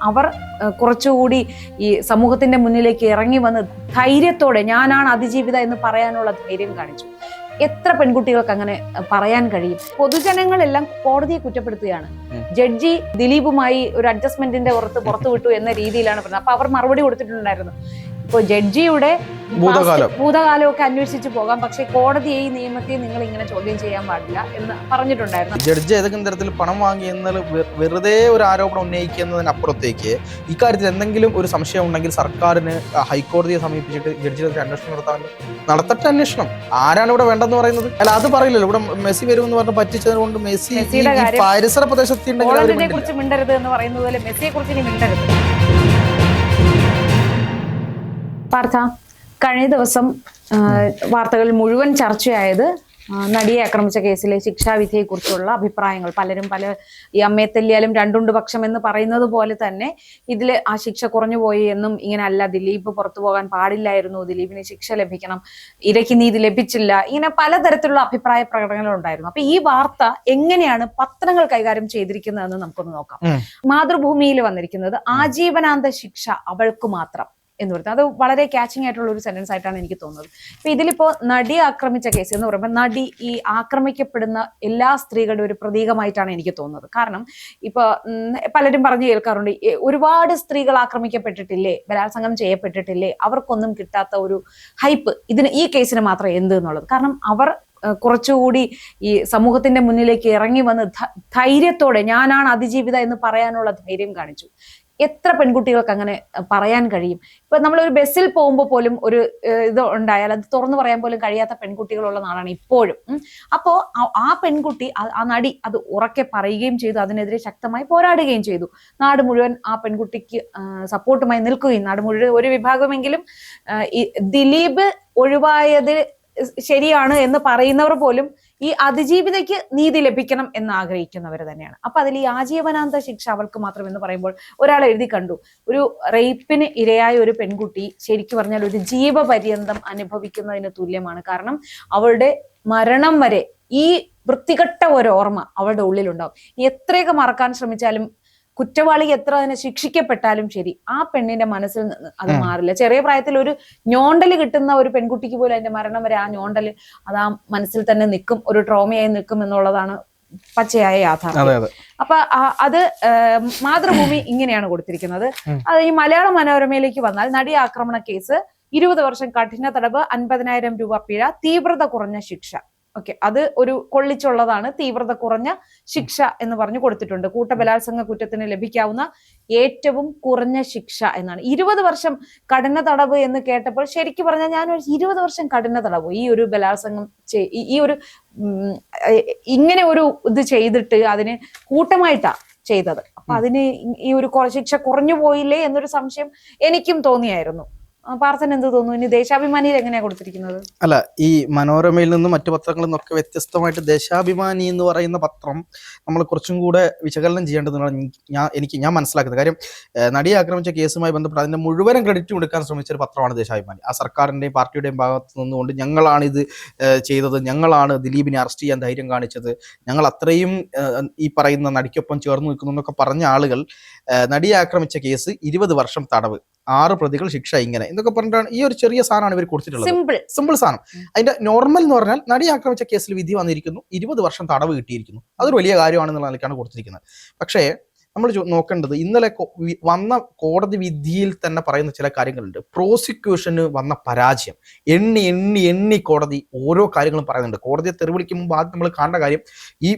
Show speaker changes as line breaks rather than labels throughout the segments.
അവർ കുറച്ചുകൂടി ഈ സമൂഹത്തിന്റെ മുന്നിലേക്ക് ഇറങ്ങി വന്ന് ധൈര്യത്തോടെ ഞാനാണ് അതിജീവിത എന്ന് പറയാനുള്ള ധൈര്യം കാണിച്ചു. എത്ര പെൺകുട്ടികൾക്ക് അങ്ങനെ പറയാൻ കഴിയും? പൊതുജനങ്ങളെല്ലാം കോടതിയെ കുറ്റപ്പെടുത്തുകയാണ്. ജഡ്ജി ദിലീപുമായി ഒരു അഡ്ജസ്റ്റ്മെന്റിന്റെ പുറത്തു വിട്ടു എന്ന രീതിയിലാണ് പറഞ്ഞത്. അപ്പൊ അവർ മറുപടി കൊടുത്തിട്ടുണ്ടായിരുന്നു. ഇപ്പോൾ ജഡ്ജിയുടെ ഭൂതകാലമൊക്കെ അന്വേഷിച്ച് പോകാം, പക്ഷെ കോടതിയെ ഈ നിയമത്തെ നിങ്ങൾ ഇങ്ങനെ ചോദ്യം ചെയ്യാൻ പാടില്ല എന്ന് പറഞ്ഞിട്ടുണ്ടായിരുന്നു.
ജഡ്ജി ഏതെങ്കിലും തരത്തിൽ പണം വാങ്ങി എന്നാൽ വെറുതെ ഒരു ആരോപണം ഉന്നയിക്കുന്നതിനപ്പുറത്തേക്ക് ഇക്കാര്യത്തിൽ എന്തെങ്കിലും ഒരു സംശയം ഉണ്ടെങ്കിൽ സർക്കാരിന് ഹൈക്കോടതിയെ സമീപിച്ചിട്ട് ജഡ്ജിയുടെ അന്വേഷണം നടത്തട്ടെ. അന്വേഷണം ആരാണ് ഇവിടെ വേണ്ടെന്ന് പറയുന്നത്? അല്ല, അത് പറയില്ലല്ലോ. ഇവിടെ മെസ്സി വരുമെന്ന് പറഞ്ഞ് പറ്റിച്ചത് കൊണ്ട് മെസ്സി പരിസര പ്രദേശത്ത്
കുറിച്ച് മിണ്ടരുത് എന്ന് പറയുന്നത് പോലെ മെസ്സിയെ കുറിച്ച് ഇനി മിണ്ടരുത്. പാർത്ഥ, കഴിഞ്ഞ ദിവസം വാർത്തകളിൽ മുഴുവൻ ചർച്ചയായത് നടിയെ ആക്രമിച്ച കേസിലെ ശിക്ഷാവിധിയെ കുറിച്ചുള്ള അഭിപ്രായങ്ങൾ. പലരും ഈ അമ്മയെ തല്ലിയാലും രണ്ടുണ്ട് പക്ഷം എന്ന് പറയുന്നത് പോലെ തന്നെ ഇതില് ആ ശിക്ഷ കുറഞ്ഞു പോയി എന്നും, ഇങ്ങനെ അല്ല, ദിലീപ് പുറത്തു പോകാൻ പാടില്ലായിരുന്നു, ദിലീപിന് ശിക്ഷ ലഭിക്കണം, ഇരയ്ക്ക് നീതി ലഭിച്ചില്ല, ഇങ്ങനെ പലതരത്തിലുള്ള അഭിപ്രായ പ്രകടനങ്ങൾ ഉണ്ടായിരുന്നു. അപ്പൊ ഈ വാർത്ത എങ്ങനെയാണ് പത്രങ്ങൾ കൈകാര്യം ചെയ്തിരിക്കുന്നതെന്ന് നമുക്കൊന്ന് നോക്കാം. മാതൃഭൂമിയിൽ വന്നിരിക്കുന്നത് ആജീവനാന്ത ശിക്ഷ അവൾക്ക് മാത്രം എന്ന് പറയുന്നത്. അത് വളരെ ക്യാച്ചിങ് ആയിട്ടുള്ള ഒരു സെന്റൻസ് ആയിട്ടാണ് എനിക്ക് തോന്നുന്നത്. അപ്പൊ ഇതിലിപ്പോ നടി ആക്രമിച്ച കേസ് എന്ന് പറയുമ്പോൾ നടി ഈ ആക്രമിക്കപ്പെടുന്ന എല്ലാ സ്ത്രീകളുടെ ഒരു പ്രതീകമായിട്ടാണ് എനിക്ക് തോന്നുന്നത്. കാരണം ഇപ്പൊ പലരും പറഞ്ഞു കേൾക്കാറുണ്ട്, ഒരുപാട് സ്ത്രീകൾ ആക്രമിക്കപ്പെട്ടിട്ടില്ലേ, ബലാത്സംഗം ചെയ്യപ്പെട്ടിട്ടില്ലേ, അവർക്കൊന്നും കിട്ടാത്ത ഒരു ഹൈപ്പ് ഈ കേസിന് മാത്രം എന്ത് എന്നുള്ളത്. കാരണം അവർ കുറച്ചുകൂടി ഈ സമൂഹത്തിന്റെ മുന്നിലേക്ക് ഇറങ്ങി വന്ന് ധൈര്യത്തോടെ ഞാനാണ് അതിജീവിത എന്ന് പറയാനുള്ള ധൈര്യം കാണിച്ചു. എത്ര പെൺകുട്ടികൾക്ക് അങ്ങനെ പറയാൻ കഴിയും? ഇപ്പൊ നമ്മളൊരു ബസ്സിൽ പോകുമ്പോൾ പോലും ഒരു ഇത് ഉണ്ടായാൽ അത് തുറന്നു പറയാൻ പോലും കഴിയാത്ത പെൺകുട്ടികളുള്ള നാടാണ് ഇപ്പോഴും. അപ്പോ ആ പെൺകുട്ടി, ആ നടി അത് ഉറക്കെ പറയുകയും ചെയ്തു, അതിനെതിരെ ശക്തമായി പോരാടുകയും ചെയ്തു. നാട് മുഴുവൻ ആ പെൺകുട്ടിക്ക് സപ്പോർട്ടുമായി നിൽക്കുകയും, നാട് മുഴുവൻ ഒരു വിഭാഗമെങ്കിലും ദിലീപ് ഒഴിവായത് ശരിയാണ് എന്ന് പറയുന്നവർ പോലും ഈ അതിജീവിതയ്ക്ക് നീതി ലഭിക്കണം എന്ന് ആഗ്രഹിക്കുന്നവർ തന്നെയാണ്. അപ്പൊ അതിൽ ഈ ആജീവനാന്ത ശിക്ഷ അവൾക്ക് മാത്രം എന്ന് പറയുമ്പോൾ ഒരാൾ എഴുതി കണ്ടു, ഒരു റേപ്പിന് ഇരയായ ഒരു പെൺകുട്ടി ശരിക്കും പറഞ്ഞാൽ ഒരു ജീവപര്യന്തം അനുഭവിക്കുന്നതിന് തുല്യമാണ്. കാരണം അവളുടെ മരണം വരെ ഈ വൃത്തികെട്ട ഒരു ഓർമ്മ അവളുടെ ഉള്ളിലുണ്ടാവും. എത്രയൊക്കെ മറക്കാൻ ശ്രമിച്ചാലും, കുറ്റവാളി എത്ര അതിനെ ശിക്ഷിക്കപ്പെട്ടാലും ശരി, ആ പെണ്ണിന്റെ മനസ്സിൽ നിന്ന് അത് മാറില്ല. ചെറിയ പ്രായത്തിൽ ഒരു ഞോണ്ടല് കിട്ടുന്ന ഒരു പെൺകുട്ടിക്ക് പോലും അതിന്റെ മരണം വരെ ആ ഞോണ്ടല് അത് ആ മനസ്സിൽ തന്നെ നിൽക്കും, ഒരു ട്രോമയായി നിൽക്കും എന്നുള്ളതാണ് പച്ചയായ യാഥാർത്ഥ്യം. അപ്പൊ അത് മാതൃഭൂമി ഇങ്ങനെയാണ് കൊടുത്തിരിക്കുന്നത്. അത് ഈ മലയാള മനോരമയിലേക്ക് വന്നാൽ, നടി ആക്രമണ കേസ് 20 വർഷം കഠിന തടവ്, 50,000 രൂപ പിഴ, തീവ്രത കുറഞ്ഞ ശിക്ഷ. ഓക്കെ, അത് ഒരു കൊള്ളിച്ചുള്ളതാണ്. തീവ്രത കുറഞ്ഞ ശിക്ഷ എന്ന് പറഞ്ഞു കൊടുത്തിട്ടുണ്ട്. കൂട്ടബലാത്സംഗ കുറ്റത്തിന് ലഭിക്കാവുന്ന ഏറ്റവും കുറഞ്ഞ ശിക്ഷ എന്നാണ്. 20 വർഷം കഠിന തടവ് എന്ന് കേട്ടപ്പോൾ ശരിക്കും പറഞ്ഞാൽ ഞാൻ 20 വർഷം കഠിന തടവ്, ഈ ഒരു ബലാത്സംഗം ഈ ഒരു ഇങ്ങനെ ഒരു ഇത് ചെയ്തിട്ട് അതിന് കൂട്ടമായിട്ടാ ചെയ്തത്. അപ്പൊ അതിന് ഈ ഒരു ശിക്ഷ കുറഞ്ഞു പോയില്ലേ എന്നൊരു സംശയം എനിക്കും തോന്നിയായിരുന്നു. പാർത്ഥൻ എന്ത് തോന്നുന്നു? ഇനി ദേശാഭിമാനിയിൽ എങ്ങനെയാ കൊടുത്തിരിക്കുന്നത്?
അല്ല, ഈ മനോരമയിൽ നിന്നും മറ്റു പത്രങ്ങളിൽ നിന്നൊക്കെ വ്യത്യസ്തമായിട്ട് ദേശാഭിമാനി എന്ന് പറയുന്ന പത്രം നമ്മൾ കുറച്ചും കൂടെ വിശകലനം ചെയ്യേണ്ടതെന്നാണ് ഞാൻ മനസ്സിലാക്കുന്നത്. കാര്യം നടിയെ ആക്രമിച്ച കേസുമായി ബന്ധപ്പെട്ട് അതിന്റെ മുഴുവൻ ക്രെഡിറ്റും എടുക്കാൻ ശ്രമിച്ച ഒരു പത്രമാണ് ദേശാഭിമാനി. ആ സർക്കാരിന്റെയും പാർട്ടിയുടെയും ഭാഗത്ത് നിന്നുകൊണ്ട് ഞങ്ങളാണ് ഇത് ചെയ്തത്, ഞങ്ങളാണ് ദിലീപിനെ അറസ്റ്റ് ചെയ്യാൻ ധൈര്യം കാണിച്ചത്, ഞങ്ങൾ അത്രയും ഈ പറയുന്ന നടിക്കൊപ്പം ചേർന്ന് നിൽക്കുന്നു എന്നൊക്കെ പറഞ്ഞ ആളുകൾ നടിയെ ആക്രമിച്ച കേസ് 20 വർഷം തടവ്, 6 പ്രതികൾ ശിക്ഷ, ഇങ്ങനെ എന്നൊക്കെ പറഞ്ഞിട്ടാണ് ഈ ഒരു ചെറിയ സാധനമാണ് ഇവർ കൊടുത്തിട്ടുള്ളത്. സിമ്പിൾ സാധനം. അതിന്റെ നോർമൽ എന്ന് പറഞ്ഞാൽ നടി ആക്രമിച്ച കേസിൽ വിധി വന്നിരിക്കുന്നു, 20 വർഷം തടവ് കിട്ടിയിരിക്കുന്നു. അതൊരു വലിയ കാര്യമാണെന്നുള്ള നിലയ്ക്കാണ് കൊടുത്തിരിക്കുന്നത്. പക്ഷേ നമ്മൾ നോക്കേണ്ടത്, ഇന്നലെ വന്ന കോടതി വിധിയിൽ തന്നെ പറയുന്ന ചില കാര്യങ്ങളുണ്ട്. പ്രോസിക്യൂഷന് വന്ന പരാജയം എണ്ണി കോടതി ഓരോ കാര്യങ്ങളും പറയുന്നുണ്ട്. കോടതിയെ തെറിവിളിക്കും മുമ്പ് ആദ്യം നമ്മൾ കാണേണ്ട കാര്യം, ഈ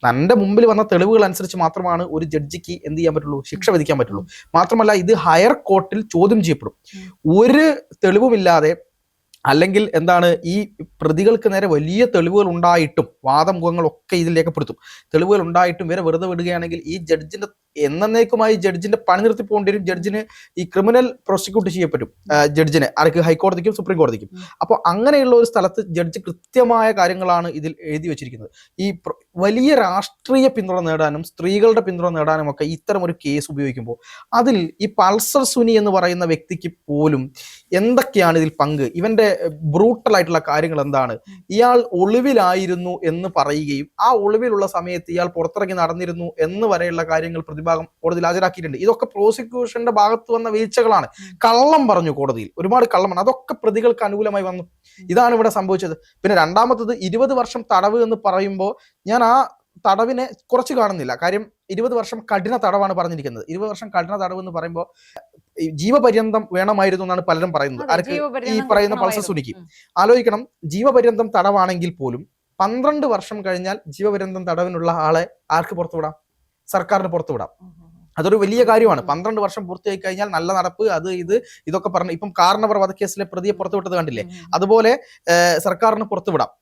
തൻ്റെ മുമ്പിൽ വന്ന തെളിവുകൾ അനുസരിച്ച് മാത്രമാണ് ഒരു ജഡ്ജിക്ക് എന്ത് ചെയ്യാൻ പറ്റുള്ളൂ, ശിക്ഷ വിധിക്കാൻ പറ്റുള്ളൂ. മാത്രമല്ല, ഇത് ഹയർ കോർട്ടിൽ ചോദ്യം ചെയ്യപ്പെടും. ഒരു തെളിവുമില്ലാതെ, അല്ലെങ്കിൽ എന്താണ്, ഈ പ്രതികൾക്ക് നേരെ വലിയ തെളിവുകൾ ഉണ്ടായിട്ടും, വാദമുഖങ്ങളൊക്കെ ഇതിൽ രേഖപ്പെടുത്തും, തെളിവുകൾ ഉണ്ടായിട്ടും ഇവരെ വെറുതെ വിടുകയാണെങ്കിൽ ഈ ജഡ്ജിന്റെ എന്നേക്കുമായി ജഡ്ജിന്റെ പണി നിർത്തി പോകേണ്ടി വരും. ജഡ്ജിന് ഈ ക്രിമിനൽ പ്രോസിക്യൂട്ട് ചെയ്യപ്പെടും, ജഡ്ജിനെ ആർക്ക്, ഹൈക്കോടതിക്കും സുപ്രീം കോടതിക്കും. അപ്പോൾ അങ്ങനെയുള്ള ഒരു സ്ഥലത്ത് ജഡ്ജ് കൃത്യമായ കാര്യങ്ങളാണ് ഇതിൽ എഴുതി വെച്ചിരിക്കുന്നത്. ഈ വലിയ രാഷ്ട്രീയ പിന്തുണ നേടാനും സ്ത്രീകളുടെ പിന്തുണ നേടാനും ഒക്കെ ഇത്തരം ഒരു കേസ് ഉപയോഗിക്കുമ്പോൾ അതിൽ ഈ പൾസർ സുനി എന്ന് പറയുന്ന വ്യക്തിക്ക് പോലും എന്തൊക്കെയാണ് ഇതിൽ പങ്ക്, ഇവന്റെ ബ്രൂട്ടൽ ആയിട്ടുള്ള കാര്യങ്ങൾ എന്താണ്, ഇയാൾ ഒളിവിലായിരുന്നു എന്ന് പറയുകയും ആ ഒളിവിലുള്ള സമയത്ത് ഇയാൾ പുറത്തിറങ്ങി നടന്നിരുന്നു എന്ന് വരെയുള്ള കാര്യങ്ങൾ പ്രതിഫലിപ്പിക്കുകയും വിഭാഗം കോടതിയിൽ ഹാജരാക്കിയിട്ടുണ്ട്. ഇതൊക്കെ പ്രോസിക്യൂഷന്റെ ഭാഗത്ത് വന്ന വീഴ്ചകളാണ്. കള്ളം പറഞ്ഞു കോടതിയിൽ, ഒരുപാട് കള്ളമാണ്, അതൊക്കെ പ്രതികൾക്ക് അനുകൂലമായി വന്നു. ഇതാണ് ഇവിടെ സംഭവിച്ചത്. പിന്നെ രണ്ടാമത്തത് 20 വർഷം തടവ് എന്ന് പറയുമ്പോൾ ഞാൻ ആ തടവിനെ കുറച്ച് കാണുന്നില്ല. കാര്യം 20 വർഷം കഠിന തടവാണ് പറഞ്ഞിരിക്കുന്നത്. 20 വർഷം കഠിന തടവ് എന്ന് പറയുമ്പോൾ ജീവപര്യന്തം വേണമായിരുന്നു എന്നാണ് പലരും പറയുന്നത്. ആർക്ക്? ഈ പറയുന്ന പൾസർ സുനിക്ക്. ആലോചിക്കണം, ജീവപര്യന്തം തടവാണെങ്കിൽ പോലും 12 വർഷം കഴിഞ്ഞാൽ ജീവപര്യന്തം തടവിനുള്ള ആളെ ആർക്ക് പുറത്തുവിടാം? സർക്കാരിന് പുറത്തുവിടാം. അതൊരു വലിയ കാര്യമാണ്. 12 വർഷം പൂർത്തിയായി കഴിഞ്ഞാൽ നല്ല നടപ്പ്, അത് ഇതൊക്കെ പറഞ്ഞു. ഇപ്പം കാർണവർ വധക്കേസിലെ പ്രതിയെ പുറത്തുവിട്ടത് കണ്ടില്ലേ? അതുപോലെ സർക്കാരിന് പുറത്തുവിടാം,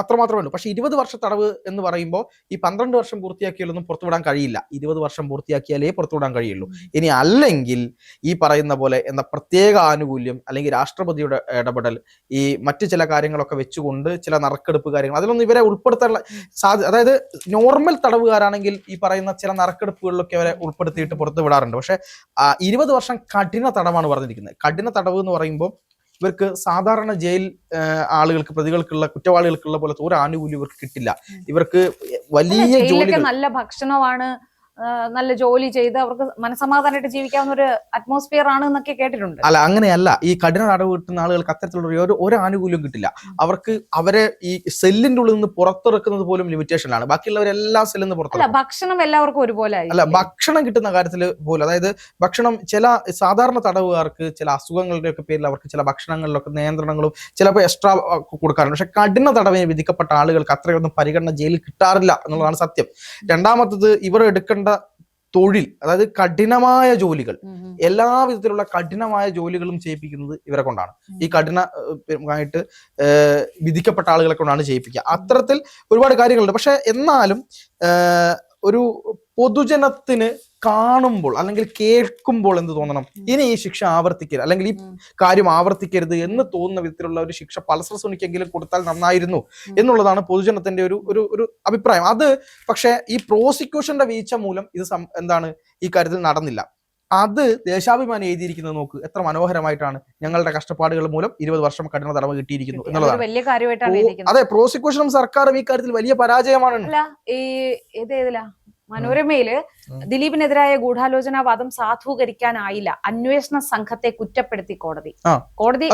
അത്രമാത്രമേ ഉള്ളൂ. പക്ഷെ 20 വർഷം തടവ് എന്ന് പറയുമ്പോൾ ഈ 12 വർഷം പൂർത്തിയാക്കിയാലൊന്നും പുറത്തുവിടാൻ കഴിയില്ല. 20 വർഷം പൂർത്തിയാക്കിയാലേ പുറത്തുവിടാൻ കഴിയുള്ളൂ. ഇനി അല്ലെങ്കിൽ ഈ പറയുന്ന പോലെ എന്താ പ്രത്യേക ആനുകൂല്യം അല്ലെങ്കിൽ രാഷ്ട്രപതിയുടെ ഇടപെടൽ, ഈ മറ്റു ചില കാര്യങ്ങളൊക്കെ വെച്ചുകൊണ്ട് ചില നറുക്കെടുപ്പ് കാര്യങ്ങൾ, അതിലൊന്നും ഇവരെ ഉൾപ്പെടുത്താനുള്ള സാധ്യത, അതായത് നോർമൽ തടവുകാരാണെങ്കിൽ ഈ പറയുന്ന ചില നറുക്കെടുപ്പുകളിലൊക്കെ അവരെ ഉൾപ്പെടുത്തിയിട്ട് പുറത്ത് വിടാറുണ്ട്. പക്ഷെ 20 വർഷം കഠിന തടവാണ് പറഞ്ഞിരിക്കുന്നത്. കഠിന തടവ് എന്ന് പറയുമ്പോൾ ഇവർക്ക് സാധാരണ ജയിൽ ആളുകൾക്ക്, പ്രതികൾക്കുള്ള, കുറ്റവാളികൾക്കുള്ള പോലത്തെ ഒരു ആനുകൂല്യം ഇവർക്ക് കിട്ടില്ല. ഇവർക്ക് വലിയ ജോലി,
നല്ല ഭക്ഷണമാണ്, നല്ല ജോലി ചെയ്ത് അവർക്ക് മനസമാധാനമായിട്ട് ജീവിക്കാവുന്ന ഒരു അറ്റ്മോസ്ഫിയർ ആണ് എന്നൊക്കെ കേട്ടിട്ടുണ്ട്.
അല്ല, അങ്ങനെയല്ല. ഈ കഠിന തടവ് കിട്ടുന്ന ആളുകൾക്ക് അത്തരത്തിലുള്ള ഒരു ആനുകൂല്യം കിട്ടില്ല. അവർക്ക് അവരെ ഈ സെല്ലിന്റെ ഉള്ളിൽ നിന്ന് പുറത്തിറക്കുന്നത് പോലും ലിമിറ്റേഷനിലാണ്. ബാക്കിയുള്ളവരെല്ലാം സെല്ലിൽ നിന്ന് പുറത്തിറക്കും.
ഭക്ഷണം എല്ലാവർക്കും ഒരുപോലെ
അല്ല, ഭക്ഷണം കിട്ടുന്ന കാര്യത്തിൽ പോലും, അതായത് ഭക്ഷണം ചില സാധാരണ തടവുകാർക്ക് ചില അസുഖങ്ങളുടെ ഒക്കെ പേരിൽ അവർക്ക് ചില ഭക്ഷണങ്ങളിലൊക്കെ നിയന്ത്രണങ്ങളും ചിലപ്പോൾ എക്സ്ട്രാ കൊടുക്കാറുണ്ട്. പക്ഷെ കഠിന തടവിന് വിധിക്കപ്പെട്ട ആളുകൾക്ക് അത്രയൊന്നും പരിഗണന ജയിലിൽ കിട്ടാറില്ല എന്നുള്ളതാണ് സത്യം. രണ്ടാമത്തത്, ഇവർ എടുക്കേണ്ട തൊഴിൽ, അതായത് കഠിനമായ ജോലികൾ, എല്ലാ വിധത്തിലുള്ള കഠിനമായ ജോലികളും ചെയ്യിപ്പിക്കുന്നത് ഇവരെ കൊണ്ടാണ്. ഈ കഠിനമായിട്ട് വിധിക്കപ്പെട്ട ആളുകളെ കൊണ്ടാണ് ചെയ്യിപ്പിക്കുക. അത്തരത്തിൽ ഒരുപാട് കാര്യങ്ങളുണ്ട്. പക്ഷെ എന്നാലും ഒരു പൊതുജനത്തിന് കാണുമ്പോൾ അല്ലെങ്കിൽ കേൾക്കുമ്പോൾ എന്ത് തോന്നണം? ഇനി ഈ ശിക്ഷ ആവർത്തിക്കരുത്, അല്ലെങ്കിൽ ഈ കാര്യം ആവർത്തിക്കരുത് എന്ന് തോന്നുന്ന വിധത്തിലുള്ള ഒരു ശിക്ഷ പൾസർ സുനിക്കെങ്കിലും കൊടുത്താൽ നന്നായിരുന്നു എന്നുള്ളതാണ് പൊതുജനത്തിന്റെ ഒരു അഭിപ്രായം. അത് പക്ഷെ ഈ പ്രോസിക്യൂഷന്റെ വീഴ്ച മൂലം ഇത് എന്താണ് ഈ കാര്യത്തിൽ നടന്നില്ല. അത് ദേശാഭിമാനി എഴുതിയിരിക്കുന്നത് നോക്ക്, എത്ര മനോഹരമായിട്ടാണ്. ഞങ്ങളുടെ കഷ്ടപ്പാടുകൾ മൂലം 20 വർഷം കഠിന തടവ് കിട്ടിയിരിക്കുന്നു എന്നുള്ളതാണ്
വലിയ കാര്യമായിട്ടാണ്.
അതെ, പ്രോസിക്യൂഷനും സർക്കാരും ഈ കാര്യത്തിൽ വലിയ പരാജയമാണ്.
മനോരമയില് ദിലീപിനെതിരായ ഗൂഢാലോചനാവാദം സാധൂകരിക്കാനായില്ല, അന്വേഷണ സംഘത്തെ കുറ്റപ്പെടുത്തി കോടതി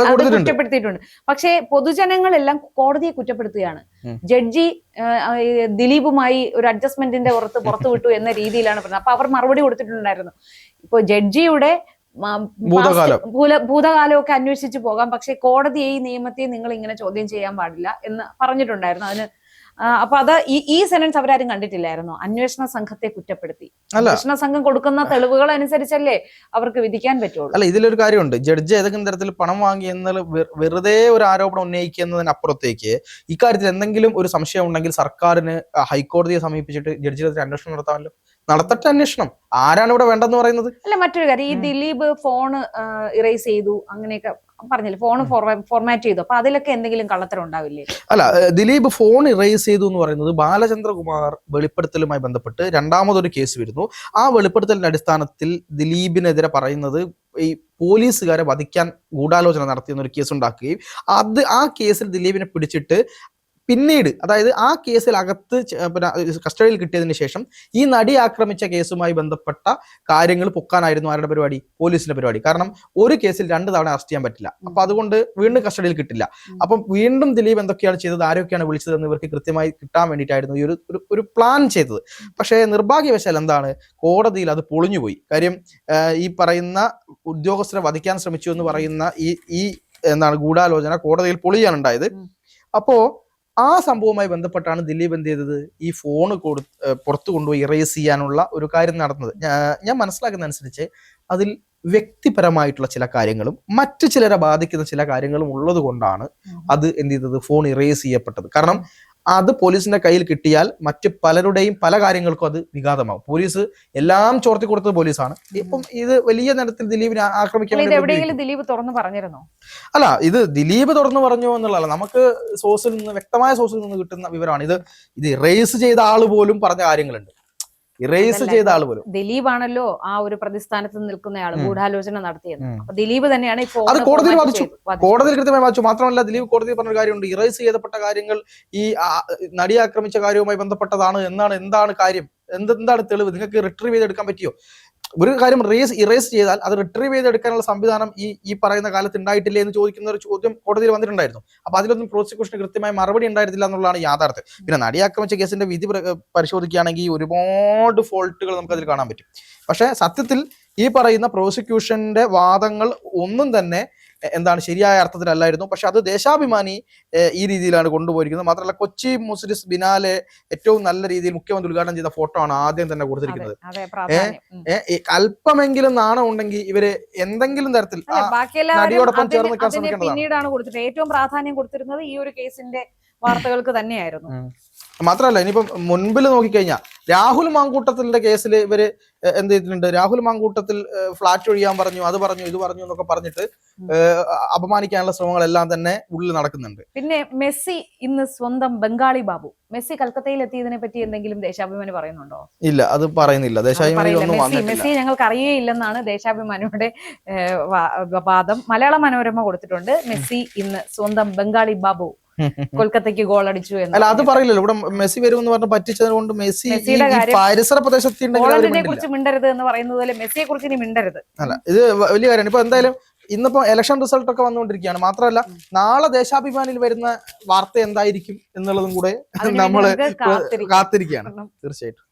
അത് കുറ്റപ്പെടുത്തിയിട്ടുണ്ട്. പക്ഷേ പൊതുജനങ്ങളെല്ലാം കോടതിയെ കുറ്റപ്പെടുത്തുകയാണ്. ജഡ്ജി ദിലീപുമായി ഒരു അഡ്ജസ്റ്റ്മെന്റിന്റെ പുറത്തു വിട്ടു എന്ന രീതിയിലാണ് പറഞ്ഞത്. അപ്പൊ അവർ മറുപടി കൊടുത്തിട്ടുണ്ടായിരുന്നു, ഇപ്പൊ ജഡ്ജിയുടെ ഭൂതകാലമൊക്കെ അന്വേഷിച്ചു പോകാം, പക്ഷെ കോടതിയെ ഈ നിയമത്തെ നിങ്ങൾ ഇങ്ങനെ ചോദ്യം ചെയ്യാൻ പാടില്ല എന്ന് പറഞ്ഞിട്ടുണ്ടായിരുന്നു. അതിന് അപ്പൊ അത് ഈ സെന്റൻസ് അവരാരും കണ്ടിട്ടില്ലായിരുന്നു. അന്വേഷണ സംഘത്തെ കുറ്റപ്പെടുത്തി, അന്വേഷണ സംഘം കൊടുക്കുന്ന തെളിവുകൾ അനുസരിച്ചല്ലേ അവർക്ക് വിധിക്കാൻ പറ്റുള്ളൂ.
അല്ല, ഇതിലൊരു കാര്യമുണ്ട്. ജഡ്ജി ഏതെങ്കിലും തരത്തിൽ പണം വാങ്ങി എന്നുള്ള വെറുതെ ഒരു ആരോപണം ഉന്നയിക്കുന്നതിനപ്പുറത്തേക്ക് ഇക്കാര്യത്തിൽ എന്തെങ്കിലും ഒരു സംശയം ഉണ്ടെങ്കിൽ സർക്കാരിന് ഹൈക്കോടതിയെ സമീപിച്ചിട്ട് ജഡ്ജിയുടെ അന്വേഷണം നടത്താമല്ലോ. നടത്തട്ടെ അന്വേഷണം. ആരാണ് ഇവിടെ വേണ്ടെന്ന് പറയുന്നത്?
അല്ല, മറ്റൊരു കാര്യം, ഈ ദിലീപ് ഫോൺ ഇറേസ് ചെയ്തു അങ്ങനെയൊക്കെ പറഞ്ഞില്ലേ, ഫോൺ ഫോർമാറ്റ് ചെയ്തു, അപ്പൊ അതിലൊക്കെ എന്തെങ്കിലും കള്ളത്തരം ഉണ്ടാവില്ലേ?
അല്ല, ദിലീപ് ഫോൺ ഇറേസ് ചെയ്തു എന്ന് പറയുന്നത് ബാലചന്ദ്രകുമാർ വെളിപ്പെടുത്തലുമായി ബന്ധപ്പെട്ട് രണ്ടാമതൊരു കേസ് വരുന്നു. ആ വെളിപ്പെടുത്തലിന്റെ അടിസ്ഥാനത്തിൽ ദിലീപിനെതിരെ പറയുന്നത് ഈ പോലീസുകാരെ വധിക്കാൻ ഗൂഢാലോചന നടത്തിയെന്നൊരു കേസ് ഉണ്ടാക്കുകയും ആ കേസിൽ ദിലീപിനെ പിടിച്ചിട്ട് പിന്നീട്, അതായത് ആ കേസിൽ അകത്ത് കസ്റ്റഡിയിൽ കിട്ടിയതിന് ശേഷം ഈ നടി ആക്രമിച്ച കേസുമായി ബന്ധപ്പെട്ട കാര്യങ്ങൾ പൊക്കാനായിരുന്നു ആരുടെ പരിപാടി? പോലീസിന്റെ പരിപാടി. കാരണം ഒരു കേസിൽ 2 തവണ അറസ്റ്റ് ചെയ്യാൻ പറ്റില്ല. അപ്പൊ അതുകൊണ്ട് വീണ്ടും കസ്റ്റഡിയിൽ കിട്ടില്ല. അപ്പം വീണ്ടും ദിലീപ് എന്തൊക്കെയാണ് ചെയ്തത്, ആരൊക്കെയാണ് വിളിച്ചതെന്ന് ഇവർക്ക് കൃത്യമായി കിട്ടാൻ വേണ്ടിയിട്ടായിരുന്നു ഈ ഒരു പ്ലാൻ ചെയ്തത്. പക്ഷേ നിർഭാഗ്യവശാൽ എന്താണ്, കോടതിയിൽ അത് പൊളിഞ്ഞുപോയി. കാര്യം ഈ പറയുന്ന ഉദ്യോഗസ്ഥരെ വധിക്കാൻ ശ്രമിച്ചു എന്ന് പറയുന്ന ഈ എന്താണ് ഗൂഢാലോചന കോടതിയിൽ പൊളിയാനുണ്ടായത്. അപ്പോ ആ സംഭവവുമായി ബന്ധപ്പെട്ടാണ് ദിലീപ് എന്ത് ചെയ്തത്, ഈ ഫോണ് പുറത്തു കൊണ്ടുപോയി ഇറേസ് ചെയ്യാനുള്ള ഒരു കാര്യം നടന്നത്. ഞാൻ മനസ്സിലാക്കുന്ന അനുസരിച്ച് അതിൽ വ്യക്തിപരമായിട്ടുള്ള ചില കാര്യങ്ങളും മറ്റു ചിലരെ ബാധിക്കുന്ന ചില കാര്യങ്ങളും ഉള്ളത് കൊണ്ടാണ് അത് എന്ത് ചെയ്തത്, ഫോൺ ഇറേസ് ചെയ്യപ്പെട്ടത്. കാരണം അത് പോലീസിന്റെ കയ്യിൽ കിട്ടിയാൽ മറ്റ് പലരുടെയും പല കാര്യങ്ങൾക്കും അത് വിഘാതമാകും. പോലീസ് എല്ലാം ചോർത്തി കൊടുത്തത് പോലീസാണ്. ഇപ്പം ഇത് വലിയ തരത്തിൽ ദിലീപിനെ ആക്രമിക്കാൻ
ദിലീപ് തുറന്നു പറഞ്ഞിരുന്നോ?
അല്ല, ഇത് ദിലീപ് തുറന്നു പറഞ്ഞു എന്നുള്ളതല്ല, നമുക്ക് സോഴ്സിൽ നിന്ന്, വ്യക്തമായ സോഴ്സിൽ നിന്ന് കിട്ടുന്ന വിവരമാണ്. ഇത് ഇറേസ് ചെയ്ത ആള് പോലും പറഞ്ഞ കാര്യങ്ങളുണ്ട്. ഇറേസ് ചെയ്ത ആള് പോലും
ദിലീപാണല്ലോ ആ ഒരു പ്രതിസ്ഥാനത്ത് നിൽക്കുന്നയാൾ, ഗൂഢാലോചന നടത്തിയത്. അപ്പൊ ദിലീപ് തന്നെയാണ്
അത് കോടതിയിൽ വാദിച്ചു, കോടതിയിൽ കൃത്യമായി വാദിച്ചു. മാത്രമല്ല ദിലീപ് കോടതിയിൽ പറഞ്ഞ കാര്യമുണ്ട്, ഇറേസ് ചെയ്യപ്പെട്ട കാര്യങ്ങൾ ഈ നടി ആക്രമിച്ച കാര്യവുമായി ബന്ധപ്പെട്ടതാണ് എന്താണ് കാര്യം എന്താണ് തെളിവ്? നിങ്ങൾക്ക് റിട്രീവ് ചെയ്തെടുക്കാൻ പറ്റിയോ? ഒരു കാര്യം ഇറേസ് ചെയ്താൽ അത് റിട്രീവ് ചെയ്തെടുക്കാനുള്ള സംവിധാനം ഈ പറയുന്ന കാലത്ത് ഉണ്ടായിട്ടില്ലേ എന്ന് ചോദിക്കുന്ന ഒരു ചോദ്യം കോടതിയിൽ വന്നിട്ടുണ്ടായിരുന്നു. അപ്പൊ അതിലൊന്നും പ്രോസിക്യൂഷന് കൃത്യമായ മറുപടി ഉണ്ടായിരുന്നില്ല എന്നുള്ളതാണ് യാഥാർത്ഥ്യം. പിന്നെ നടിയെ ആക്രമിച്ച കേസിന്റെ വിധി പരിശോധിക്കുകയാണെങ്കിൽ ഒരുപാട് ഫോൾട്ടുകൾ നമുക്ക് അതിൽ കാണാൻ പറ്റും. പക്ഷെ സത്യത്തിൽ ഈ പറയുന്ന പ്രോസിക്യൂഷന്റെ വാദങ്ങൾ ഒന്നും തന്നെ എന്താണ് ശരിയായ അർത്ഥത്തിലല്ലായിരുന്നു. പക്ഷെ അത് ദേശാഭിമാനി ഈ രീതിയിലാണ് കൊണ്ടുപോയിരിക്കുന്നത്. മാത്രമല്ല കൊച്ചി മുസ്ലിസ് ബിനാലെ ഏറ്റവും നല്ല രീതിയിൽ മുഖ്യമന്ത്രി ഉദ്ഘാടനം ചെയ്ത ഫോട്ടോ ആണ് ആദ്യം തന്നെ കൊടുത്തിരിക്കുന്നത്. അല്പമെങ്കിലും നാണം ഉണ്ടെങ്കിൽ ഇവര് എന്തെങ്കിലും തരത്തിൽ നടിയോടൊപ്പം ചേർന്ന് നിൽക്കാൻ ശ്രമിക്കേണ്ടതാണ്.
പിന്നീടാണ് കൊടുത്തിട്ട് ഏറ്റവും പ്രാധാന്യം കൊടുത്തിരുന്നത് ഈ ഒരു കേസിന്റെ വാർത്തകൾക്ക് തന്നെയായിരുന്നു.
മാത്രമല്ല ഇനിയിപ്പം മുൻപിൽ നോക്കിക്കഴിഞ്ഞാൽ രാഹുൽ മാങ്കൂട്ടത്തിന്റെ കേസിൽ ഇവര് എന്ത് ചെയ്തിട്ടുണ്ട്? രാഹുൽ മാങ്കൂട്ടത്തിൽ ഫ്ലാറ്റ് ഒഴിയാൻ പറഞ്ഞു, അത് പറഞ്ഞു, ഇത് പറഞ്ഞു എന്നൊക്കെ പറഞ്ഞിട്ട് അപമാനിക്കാനുള്ള ശ്രമങ്ങളെല്ലാം തന്നെ ഉള്ളിൽ നടക്കുന്നുണ്ട്.
പിന്നെ മെസ്സി ഇന്ന് സ്വന്തം ബംഗാളി ബാബു, മെസ്സി കൽക്കത്തയിൽ എത്തിയതിനെ പറ്റി എന്തെങ്കിലും ദേശാഭിമാനി പറയുന്നുണ്ടോ?
ഇല്ല, അത് പറയുന്നില്ല.
മെസ്സി ഞങ്ങൾക്ക് അറിയേയില്ലെന്നാണ് ദേശാഭിമാനിയുടെ വാദം. മലയാള മനോരമ കൊടുത്തിട്ടുണ്ട്, മെസ്സി ഇന്ന് സ്വന്തം ബംഗാളി ബാബു കൊൽക്കത്തയ്ക്ക് ഗോൾ അടിച്ചു എന്ന്.
അല്ല, അത് പറയില്ലല്ലോ. ഇവിടെ മെസ്സി വരുമെന്ന് പറഞ്ഞ് പറ്റിച്ചത് കൊണ്ട് മെസ്സി പരിസര പ്രദേശത്തെ
കുറിച്ച് മിണ്ടരുത് എന്ന് പറയുന്നത് പോലെ മെസ്സിയെ കുറിച്ച് ഇനി മിണ്ടരുത്.
അല്ല, ഇത് വലിയ കാര്യമാണ്. ഇപ്പൊ എന്തായാലും ഇന്നിപ്പോ ഇലക്ഷൻ റിസൾട്ട് ഒക്കെ വന്നുകൊണ്ടിരിക്കുകയാണ്. മാത്രമല്ല നാളെ ദേശാഭിമാനിയിൽ വരുന്ന വാർത്ത എന്തായിരിക്കും എന്നുള്ളതും കൂടെ നമ്മള് കാത്തിരിക്കുകയാണ്. തീർച്ചയായിട്ടും.